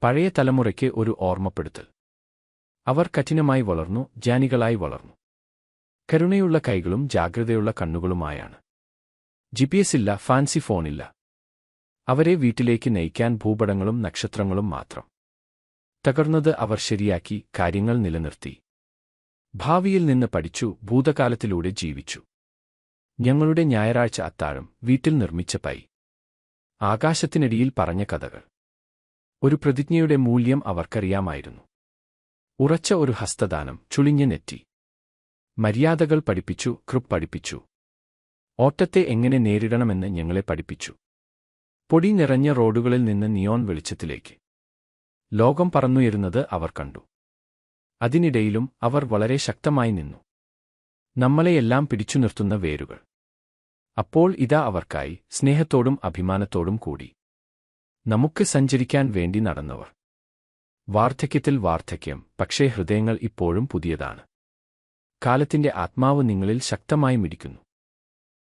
പഴയ തലമുറയ്ക്ക് ഒരു ഓർമ്മപ്പെടുത്തൽ. അവർ കഠിനമായി വളർന്നു, ജ്ഞാനികളായി വളർന്നു. കരുണയുള്ള കൈകളും ജാഗ്രതയുള്ള കണ്ണുകളുമായാണ്. GPS ഇല്ല, ഫാൻസി ഫോണില്ല. അവരെ വീട്ടിലേക്ക് നയിക്കാൻ ഭൂപടങ്ങളും നക്ഷത്രങ്ങളും മാത്രം. തകർന്നത് അവർ ശരിയാക്കി, കാര്യങ്ങൾ നിലനിർത്തി. ഭാവിയിൽ നിന്ന് പഠിച്ചു, ഭൂതകാലത്തിലൂടെ ജീവിച്ചു. ഞങ്ങളുടെ ഞായറാഴ്ച അത്താഴം, വീട്ടിൽ നിർമ്മിച്ച പൈ. ആകാശത്തിനടിയിൽ പറഞ്ഞ കഥകൾ. ഒരു പ്രതിജ്ഞയുടെ മൂല്യം അവർക്കറിയാമായിരുന്നു. ഉറച്ച ഒരു ഹസ്തദാനം, ചുളിഞ്ഞ നെറ്റി. മര്യാദകൾ പഠിപ്പിച്ചു, കൃപ പഠിപ്പിച്ചു. ഓട്ടത്തെ എങ്ങനെ നേരിടണമെന്ന് ഞങ്ങളെ പഠിപ്പിച്ചു. പൊടി നിറഞ്ഞ റോഡുകളിൽ നിന്ന് നിയോൺ വെളിച്ചത്തിലേക്ക്. ലോകം പറന്നുയരുന്നത് അവർ കണ്ടു. അതിനിടയിലും അവർ വളരെ ശക്തമായി നിന്നു. നമ്മളെയെല്ലാം പിടിച്ചു നിർത്തുന്ന വേരുകൾ. അപ്പോൾ ഇതാ അവർക്കായി, സ്നേഹത്തോടും അഭിമാനത്തോടും കൂടി. നമുക്ക് സഞ്ചരിക്കാൻ വേണ്ടി നടന്നവർ. വാർദ്ധക്യത്തിൽ വാർദ്ധക്യം, പക്ഷേ ഹൃദയങ്ങൾ ഇപ്പോഴും പുതിയതാണ്. കാലത്തിന്റെ ആത്മാവ് നിങ്ങളിൽ ശക്തമായി മിടിക്കുന്നു.